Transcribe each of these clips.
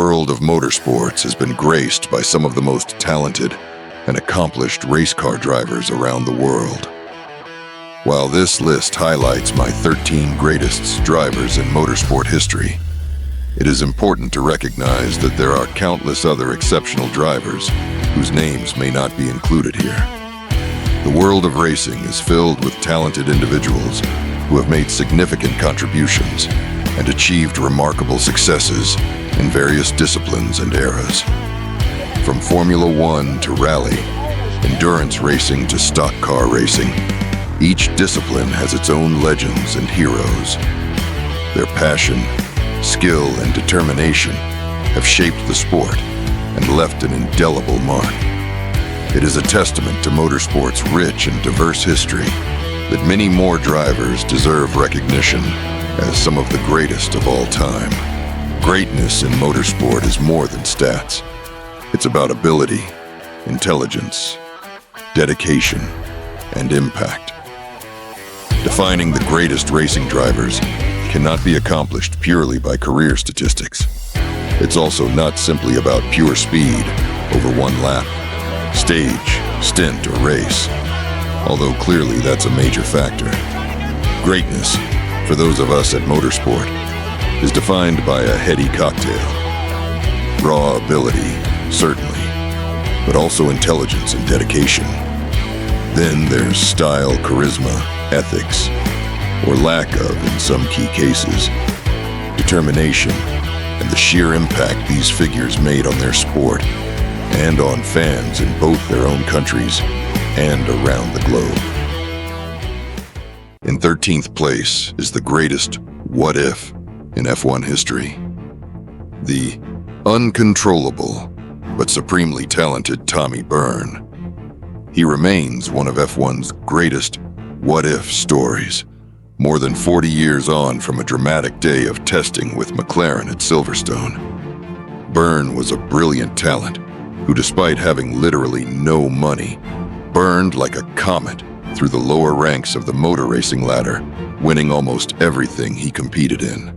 world of motorsports has been graced by some of the most talented and accomplished race car drivers around the world. While this list highlights my 13 greatest drivers in motorsport history, it is important to recognize that there are countless other exceptional drivers whose names may not be included here. The world of racing is filled with talented individuals who have made significant contributions and achieved remarkable successes in various disciplines and eras. From Formula One to rally, endurance racing to stock car racing, each discipline has its own legends and heroes. Their passion, skill, and determination have shaped the sport and left an indelible mark. It is a testament to motorsport's rich and diverse history that many more drivers deserve recognition as some of the greatest of all time. Greatness in motorsport is more than stats. It's about ability, intelligence, dedication, and impact. Defining the greatest racing drivers cannot be accomplished purely by career statistics. It's also not simply about pure speed over one lap, stage, stint, or race, although clearly that's a major factor. Greatness, for those of us at motorsport, is defined by a heady cocktail. Raw ability, certainly, but also intelligence and dedication. Then there's style, charisma, ethics, or lack of in some key cases, determination, and the sheer impact these figures made on their sport and on fans in both their own countries and around the globe. In 13th place is the greatest what if in F1 history. The uncontrollable but supremely talented Tommy Byrne. He remains one of F1's greatest what if stories, more than 40 years on from a dramatic day of testing with McLaren at Silverstone. Byrne was a brilliant talent who, despite having literally no money, burned like a comet through the lower ranks of the motor racing ladder, winning almost everything he competed in.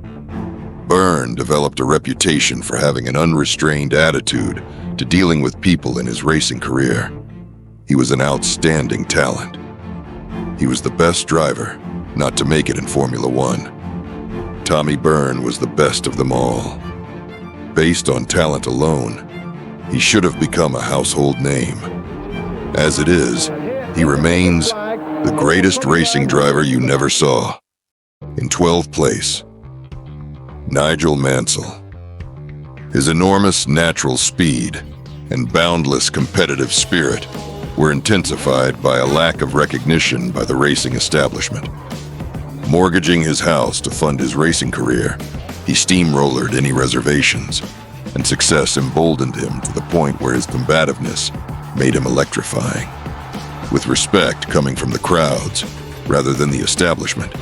Byrne developed a reputation for having an unrestrained attitude to dealing with people in his racing career. He was an outstanding talent. He was the best driver not to make it in Formula One. Tommy Byrne was the best of them all. Based on talent alone, he should have become a household name. As it is, he remains the greatest racing driver you never saw. In 12th place, Nigel Mansell. His enormous natural speed and boundless competitive spirit were intensified by a lack of recognition by the racing establishment. Mortgaging his house to fund his racing career, he steamrollered any reservations, and success emboldened him to the point where his combativeness made him electrifying. With respect coming from the crowds rather than the establishment,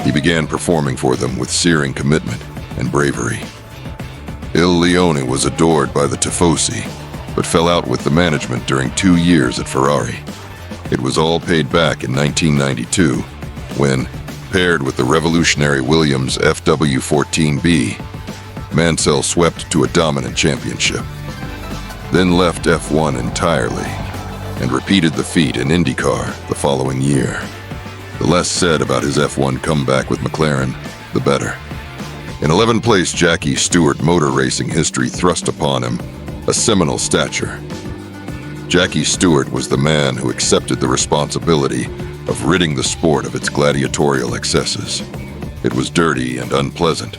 he began performing for them with searing commitment and bravery. Il Leone was adored by the Tifosi, but fell out with the management during 2 years at Ferrari. It was all paid back in 1992 when, paired with the revolutionary Williams FW14B, Mansell swept to a dominant championship, then left F1 entirely and repeated the feat in IndyCar the following year. The less said about his F1 comeback with McLaren, the better. In 11th place, Jackie Stewart motor racing history thrust upon him a seminal stature. Jackie Stewart was the man who accepted the responsibility of ridding the sport of its gladiatorial excesses. It was dirty and unpleasant,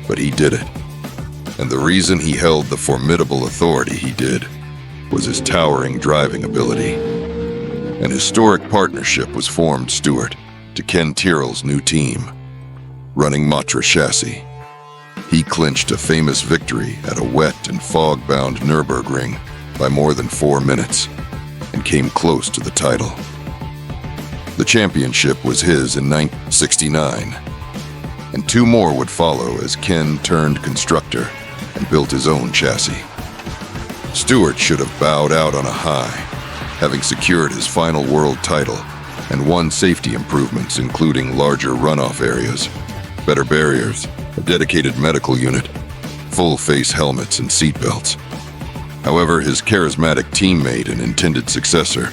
but he did it. And the reason he held the formidable authority he did was his towering driving ability. An historic partnership was formed Stewart to Ken Tyrrell's new team, running Matra chassis. He clinched a famous victory at a wet and fog-bound Nürburgring by more than 4 minutes and came close to the title. The championship was his in 1969, and 2 more would follow as Ken turned constructor and built his own chassis. Stewart should have bowed out on a high, having secured his final world title and won safety improvements including larger runoff areas, better barriers, a dedicated medical unit, full-face helmets and seatbelts. However, his charismatic teammate and intended successor,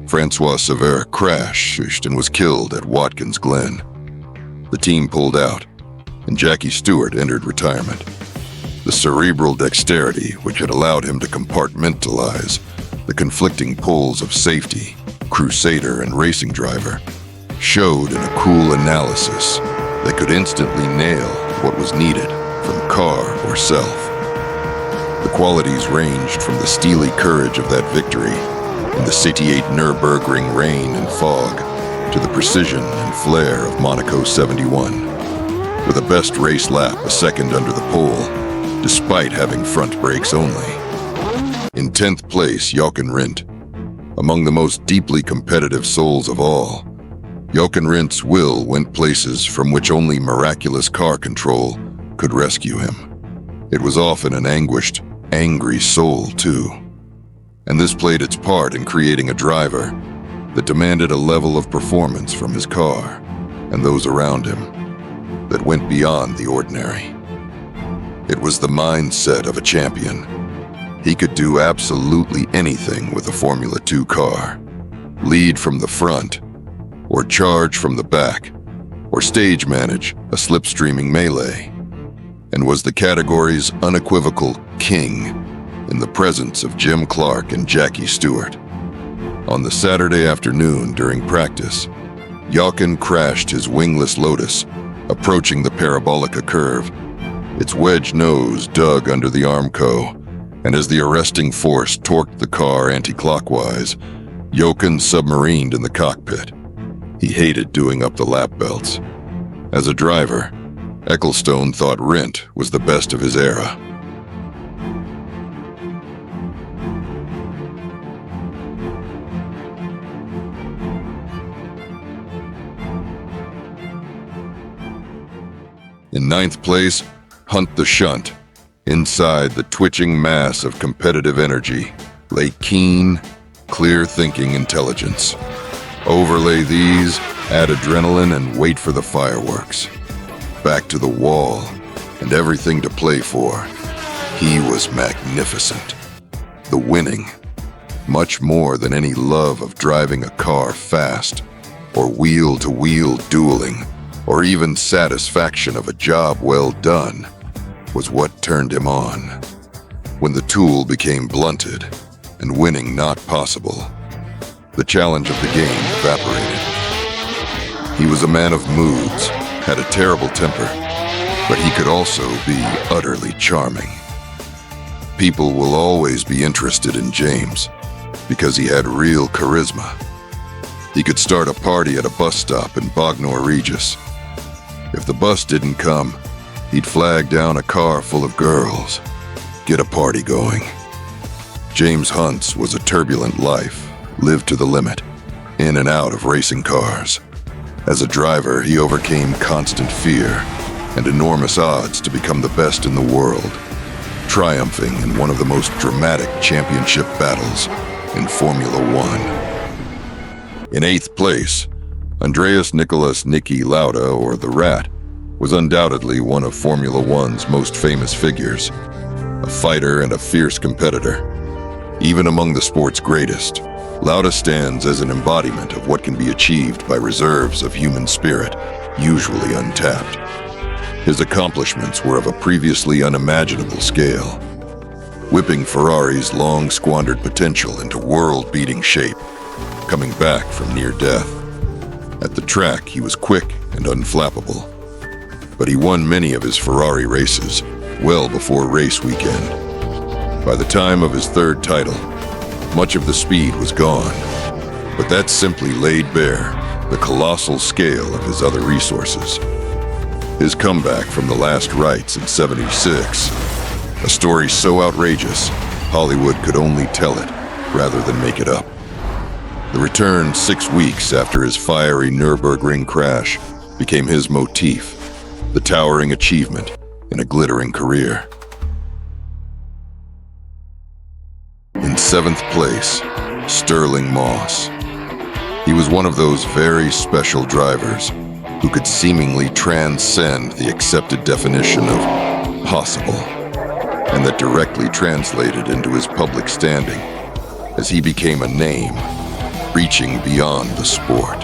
Francois Sever, crashed and was killed at Watkins Glen. The team pulled out, and Jackie Stewart entered retirement. The cerebral dexterity which had allowed him to compartmentalize the conflicting pulls of safety, crusader, and racing driver showed in a cool analysis that could instantly nail what was needed from car or self. The qualities ranged from the steely courage of that victory in the satiate Nürburgring rain and fog to the precision and flair of Monaco 71, with a best race lap a second under the pole, despite having front brakes only. In 10th place, Jochen Rindt. Among the most deeply competitive souls of all, Jochen Rindt's will went places from which only miraculous car control could rescue him. It was often an anguished, angry soul, too. And this played its part in creating a driver that demanded a level of performance from his car and those around him that went beyond the ordinary. It was the mindset of a champion. He could do absolutely anything with a Formula 2 car. Lead from the front, or charge from the back, or stage manage a slipstreaming melee, and was the category's unequivocal king in the presence of Jim Clark and Jackie Stewart. On the Saturday afternoon during practice, Jochen crashed his wingless Lotus, approaching the Parabolica curve. Its wedge nose dug under the Armco, and as the arresting force torqued the car anti-clockwise, Jochen submarined in the cockpit. He hated doing up the lap belts. As a driver, Ecclestone thought Rindt was the best of his era. In 9th place, Hunt the Shunt. Inside the twitching mass of competitive energy lay keen, clear-thinking intelligence. Overlay these, add adrenaline, and wait for the fireworks. Back to the wall, and everything to play for. He was magnificent. The winning, much more than any love of driving a car fast, or wheel-to-wheel dueling, or even satisfaction of a job well done, was what turned him on. When the tool became blunted and winning not possible, the challenge of the game evaporated. He was a man of moods, had a terrible temper, but he could also be utterly charming. People will always be interested in James because he had real charisma. He could start a party at a bus stop in Bognor Regis. If the bus didn't come, he'd flag down a car full of girls, get a party going. James Hunt's was a turbulent life, lived to the limit, in and out of racing cars. As a driver, he overcame constant fear and enormous odds to become the best in the world, triumphing in one of the most dramatic championship battles in Formula One. In 8th place, Andreas Nicolas Niki Lauda, or the Rat, was undoubtedly one of Formula One's most famous figures, a fighter and a fierce competitor. Even among the sport's greatest, Lauda stands as an embodiment of what can be achieved by reserves of human spirit, usually untapped. His accomplishments were of a previously unimaginable scale, whipping Ferrari's long-squandered potential into world-beating shape, coming back from near death. At the track, he was quick and unflappable, but he won many of his Ferrari races well before race weekend. By the time of his 3rd title, much of the speed was gone, but that simply laid bare the colossal scale of his other resources. His comeback from the last rites in '76, a story so outrageous, Hollywood could only tell it rather than make it up. The return 6 weeks after his fiery Nürburgring crash became his motif, the towering achievement in a glittering career. In 7th place, Sterling Moss. He was one of those very special drivers who could seemingly transcend the accepted definition of possible. and that directly translated into his public standing as he became a name, reaching beyond the sport.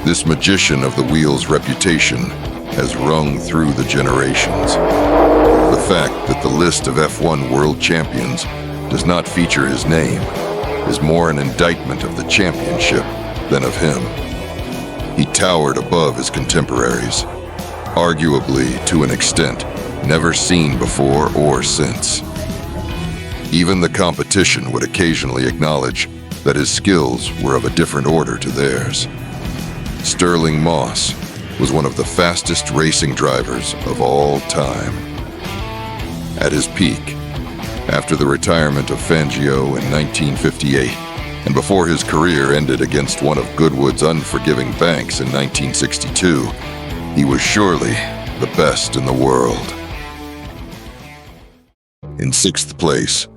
This magician of the wheel's reputation has rung through the generations. The fact that the list of F1 world champions does not feature his name is more an indictment of the championship than of him. He towered above his contemporaries, arguably to an extent never seen before or since. Even the competition would occasionally acknowledge that his skills were of a different order to theirs. Sterling Moss was one of the fastest racing drivers of all time. At his peak, after the retirement of Fangio in 1958, and before his career ended against one of Goodwood's unforgiving banks in 1962, he was surely the best in the world. In sixth place,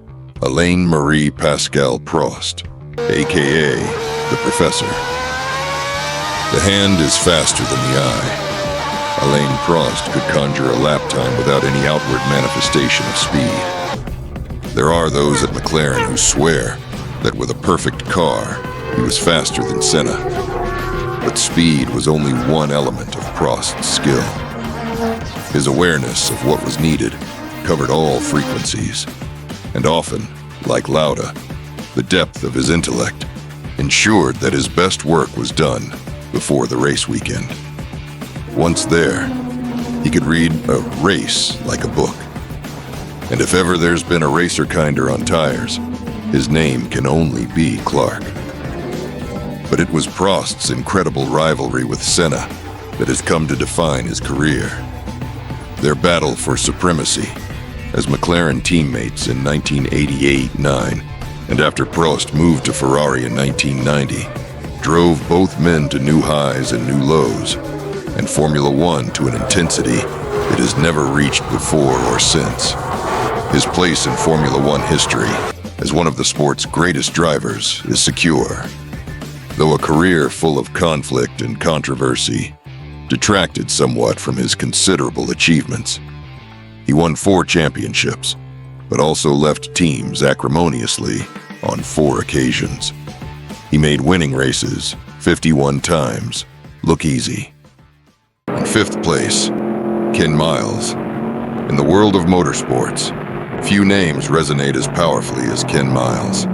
Alain Marie Pascal Prost, aka the Professor. The hand is faster than the eye. Alain Prost could conjure a lap time without any outward manifestation of speed. There are those at McLaren who swear that with a perfect car, he was faster than Senna. But speed was only one element of Prost's skill. His awareness of what was needed covered all frequencies, and often, like Lauda, the depth of his intellect ensured that his best work was done before the race weekend. Once there, he could read a race like a book. And if ever there's been a racer kinder on tires, his name can only be Clark. But it was Prost's incredible rivalry with Senna that has come to define his career. Their battle for supremacy as McLaren teammates in 1988-9, and after Prost moved to Ferrari in 1990, drove both men to new highs and new lows, and Formula One to an intensity it has never reached before or since. His place in Formula One history as one of the sport's greatest drivers is secure, though a career full of conflict and controversy detracted somewhat from his considerable achievements. He won 4 championships, but also left teams acrimoniously on 4 occasions. He made winning races 51 times look easy. In 5th place, Ken Miles. In the world of motorsports, few names resonate as powerfully as Ken Miles.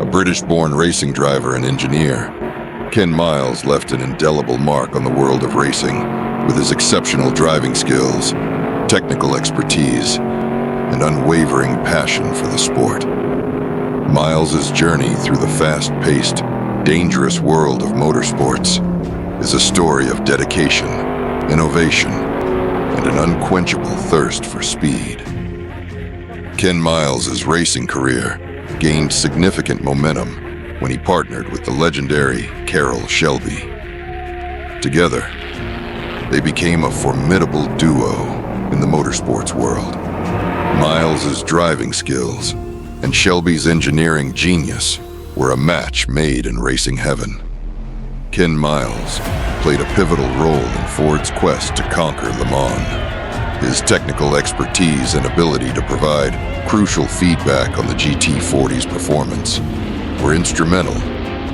A British-born racing driver and engineer, Ken Miles left an indelible mark on the world of racing with his exceptional driving skills, technical expertise, and unwavering passion for the sport. Miles's journey through the fast-paced, dangerous world of motorsports is a story of dedication, innovation, and an unquenchable thirst for speed. Ken Miles's racing career gained significant momentum when he partnered with the legendary Carroll Shelby. Together, they became a formidable duo in the motorsports world. Miles's driving skills and Shelby's engineering genius were a match made in racing heaven. Ken Miles played a pivotal role in Ford's quest to conquer Le Mans. His technical expertise and ability to provide crucial feedback on the GT40's performance were instrumental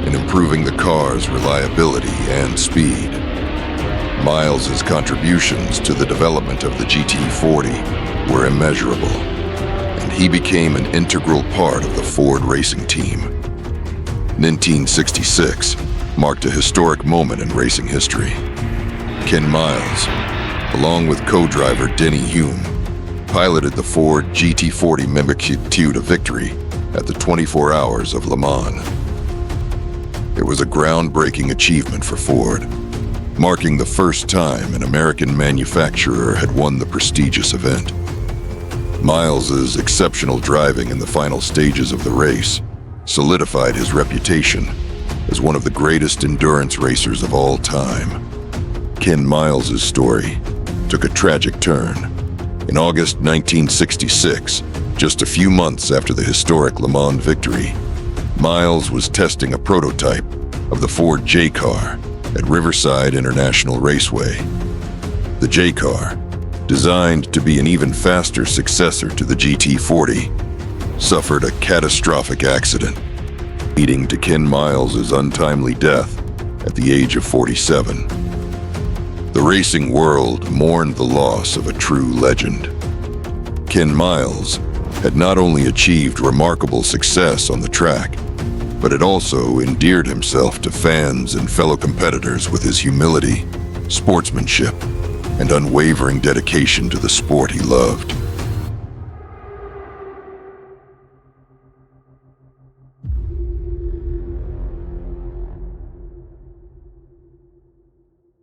in improving the car's reliability and speed. Miles's contributions to the development of the GT40 were immeasurable, and he became an integral part of the Ford racing team. 1966 marked a historic moment in racing history. Ken Miles, along with co-driver Denny Hume, piloted the Ford GT40 Mimikit to victory at the 24 Hours of Le Mans. It was a groundbreaking achievement for Ford, marking the first time an American manufacturer had won the prestigious event. Miles's exceptional driving in the final stages of the race solidified his reputation as one of the greatest endurance racers of all time. Ken Miles's story took a tragic turn. In August 1966, just a few months after the historic Le Mans victory, Miles was testing a prototype of the Ford J-Car at Riverside International Raceway. The J-Car, designed to be an even faster successor to the GT40, suffered a catastrophic accident, leading to Ken Miles' untimely death at the age of 47. The racing world mourned the loss of a true legend. Ken Miles had not only achieved remarkable success on the track, but had also endeared himself to fans and fellow competitors with his humility, sportsmanship, and unwavering dedication to the sport he loved.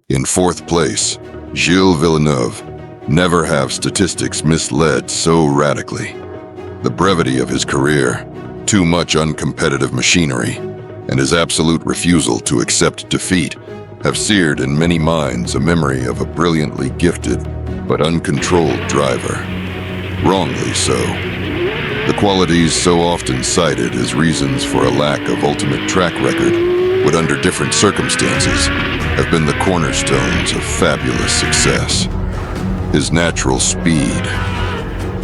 In fourth place, Gilles Villeneuve. Never have statistics misled so radically. The brevity of his career, too much uncompetitive machinery, and his absolute refusal to accept defeat have seared in many minds a memory of a brilliantly gifted but uncontrolled driver. Wrongly so. The qualities so often cited as reasons for a lack of ultimate track record would, under different circumstances, have been the cornerstones of fabulous success. His natural speed,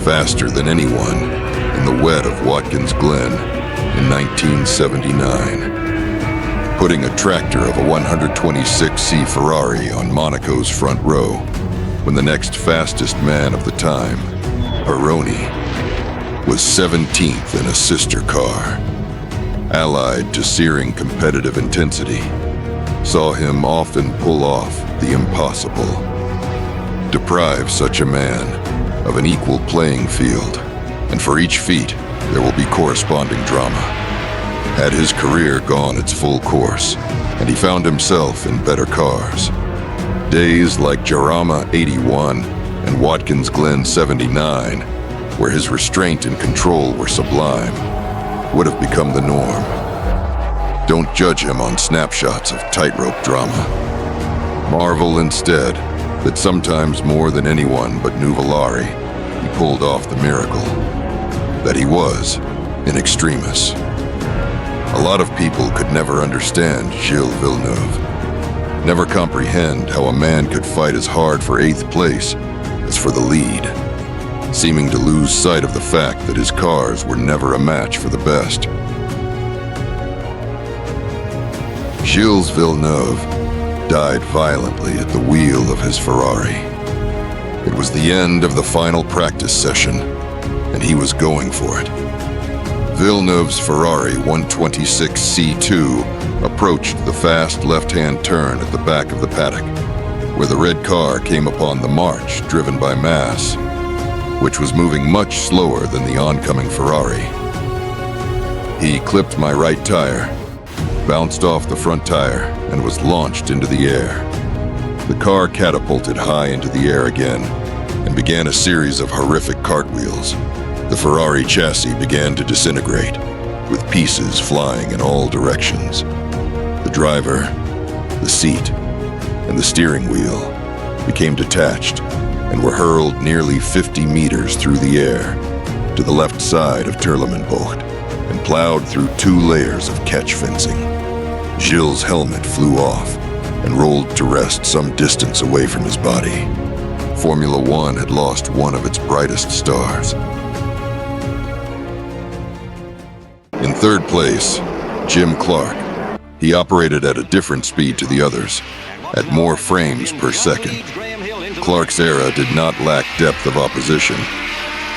faster than anyone in the wet of Watkins Glen in 1979, putting a tractor of a 126C Ferrari on Monaco's front row when the next fastest man of the time, Pironi, was 17th in a sister car. Allied to searing competitive intensity, saw him often pull off the impossible. Deprive such a man of an equal playing field, and for each feat there will be corresponding drama. Had his career gone its full course, and he found himself in better cars, days like Jarama 81 and Watkins Glen 79, where his restraint and control were sublime, would have become the norm. Don't judge him on snapshots of tightrope drama. Marvel instead that sometimes more than anyone but Nuvolari, he pulled off the miracle. That he was in extremis. A lot of people could never understand Gilles Villeneuve, never comprehend how a man could fight as hard for 8th place as for the lead, seeming to lose sight of the fact that his cars were never a match for the best. Gilles Villeneuve died violently at the wheel of his Ferrari. It was the end of the final practice session, and he was going for it. Villeneuve's Ferrari 126C2 approached the fast left-hand turn at the back of the paddock, where the red car came upon the march driven by Mass, which was moving much slower than the oncoming Ferrari. He clipped my right tire, bounced off the front tire, and was launched into the air. The car catapulted high into the air again and began a series of horrific cartwheels. The Ferrari chassis began to disintegrate, with pieces flying in all directions. The driver, the seat, and the steering wheel became detached and were hurled nearly 50 meters through the air to the left side of Terlemenbocht and plowed through 2 layers of catch fencing. Gilles' helmet flew off and rolled to rest some distance away from his body. Formula One had lost one of its brightest stars. In third place, Jim Clark. He operated at a different speed to the others, at more frames per second. Clark's era did not lack depth of opposition.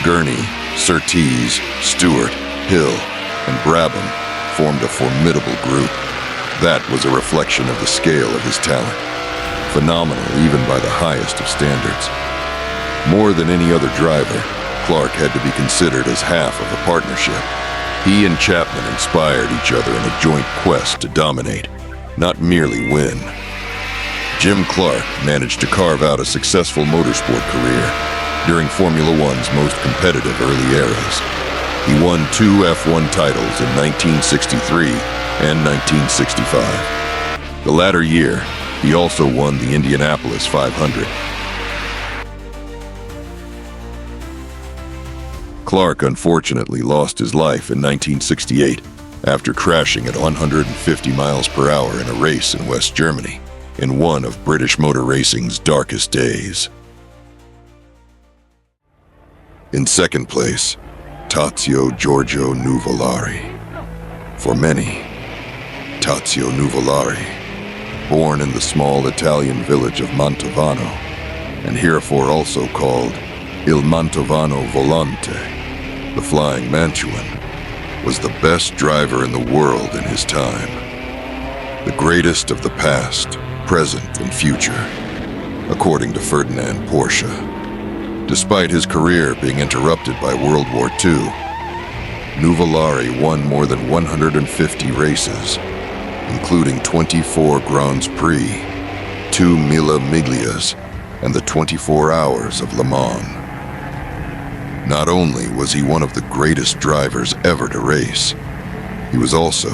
Gurney, Surtees, Stewart, Hill, and Brabham formed a formidable group. That was a reflection of the scale of his talent, phenomenal even by the highest of standards. More than any other driver, Clark had to be considered as half of a partnership. He and Chapman inspired each other in a joint quest to dominate, not merely win. Jim Clark managed to carve out a successful motorsport career during Formula One's most competitive early eras. He won 2 F1 titles in 1963 and 1965. The latter year, he also won the Indianapolis 500. Clark unfortunately lost his life in 1968 after crashing at 150 miles per hour in a race in West Germany in one of British motor racing's darkest days. In second place, Tazio Giorgio Nuvolari. For many, Tazio Nuvolari, born in the small Italian village of Mantovano, and herefore also called Il Mantovano Volante, the Flying Mantuan, was the best driver in the world in his time. The greatest of the past, present, and future, according to Ferdinand Porsche. Despite his career being interrupted by World War II, Nuvolari won more than 150 races, including 24 Grands Prix, 2 Mille Miglias, and the 24 Hours of Le Mans. Not only was he one of the greatest drivers ever to race, he was also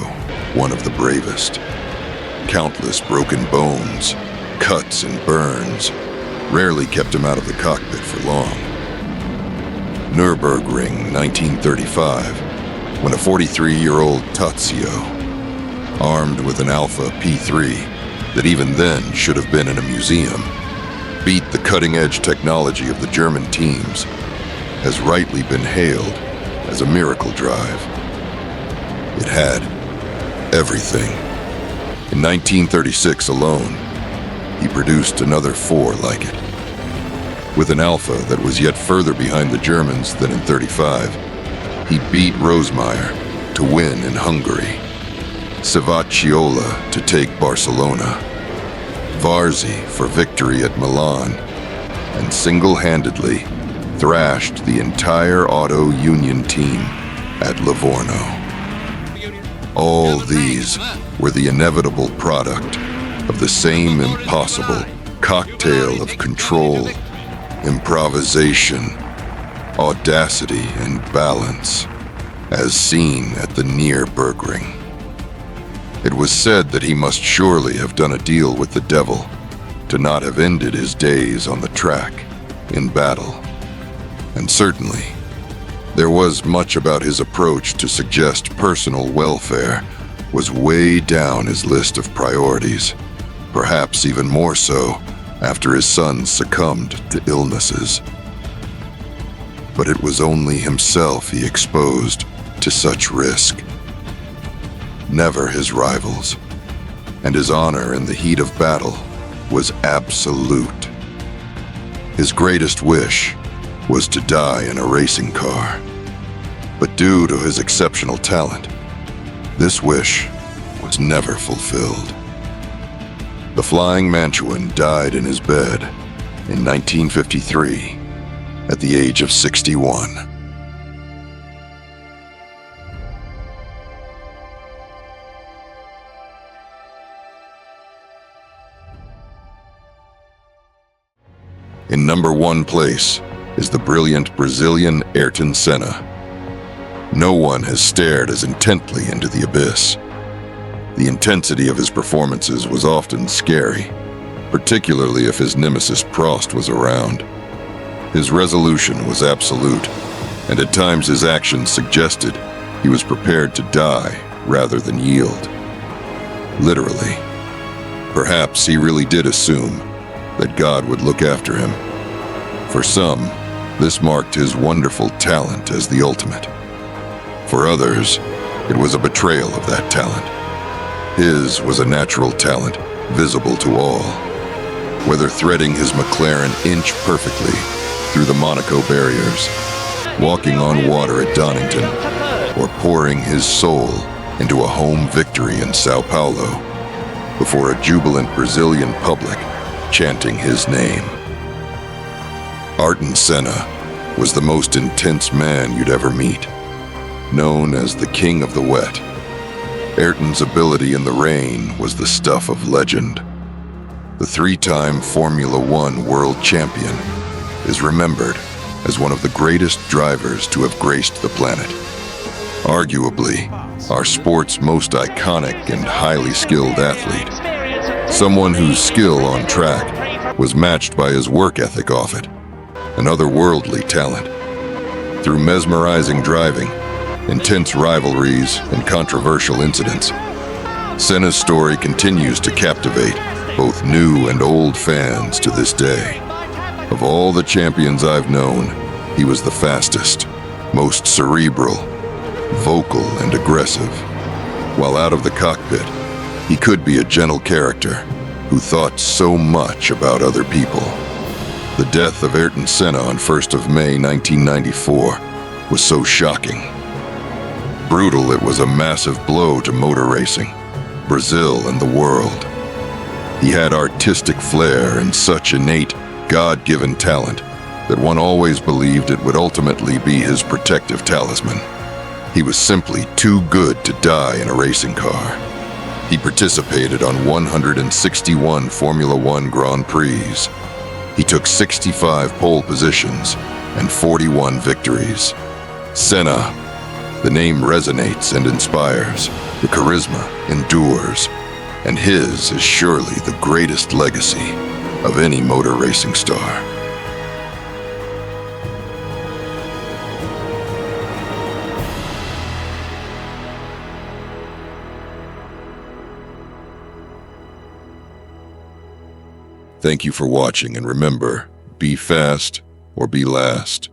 one of the bravest. Countless broken bones, cuts, and burns rarely kept him out of the cockpit for long. Nürburgring, 1935, when a 43-year-old Tazio, armed with an Alpha P3 that even then should have been in a museum, beat the cutting-edge technology of the German teams, has rightly been hailed as a miracle drive. It had everything. In 1936 alone, he produced another 4 like it. With an Alpha that was yet further behind the Germans than in 35, he beat Rosemeyer to win in Hungary, Civacciola to take Barcelona, Varzi for victory at Milan, and single-handedly thrashed the entire Auto Union team at Livorno. All these were the inevitable product of the same impossible cocktail of control, improvisation, audacity, and balance, as seen at the Nürburgring. It was said that he must surely have done a deal with the devil to not have ended his days on the track in battle. And certainly, there was much about his approach to suggest personal welfare was way down his list of priorities, perhaps even more so after his son succumbed to illnesses. But it was only himself he exposed to such risk, never his rivals, and his honor in the heat of battle was absolute. His greatest wish was to die in a racing car, but due to his exceptional talent, this wish was never fulfilled. The Flying Mantuan died in his bed in 1953 at the age of 61. In number 1 place is the brilliant Brazilian Ayrton Senna. No one has stared as intently into the abyss. The intensity of his performances was often scary, particularly if his nemesis Prost was around. His resolution was absolute, and at times his actions suggested he was prepared to die rather than yield. Literally. Perhaps he really did assume that God would look after him. For some, this marked his wonderful talent as the ultimate. For others, it was a betrayal of that talent. His was a natural talent, visible to all. Whether threading his McLaren inch perfectly through the Monaco barriers, walking on water at Donington, or pouring his soul into a home victory in Sao Paulo before a jubilant Brazilian public chanting his name. Ayrton Senna was the most intense man you'd ever meet. Known as the King of the Wet, Ayrton's ability in the rain was the stuff of legend. The 3-time Formula One world champion is remembered as one of the greatest drivers to have graced the planet. Arguably, our sport's most iconic and highly skilled athlete. Someone whose skill on track was matched by his work ethic off it, an otherworldly talent. Through mesmerizing driving, intense rivalries, and controversial incidents, Senna's story continues to captivate both new and old fans to this day. Of all the champions I've known, He was the fastest, most cerebral, vocal, and aggressive. While out of the cockpit, he could be a gentle character who thought so much about other people. The death of Ayrton Senna on 1st of May 1994 was so shocking. Brutal, it was a massive blow to motor racing, Brazil, and the world. He had artistic flair and such innate, God-given talent that one always believed it would ultimately be his protective talisman. He was simply too good to die in a racing car. He participated on 161 Formula One Grand Prix. He took 65 pole positions and 41 victories. Senna, the name resonates and inspires. The charisma endures, and his is surely the greatest legacy of any motor racing star. Thank you for watching, and remember, be fast or be last.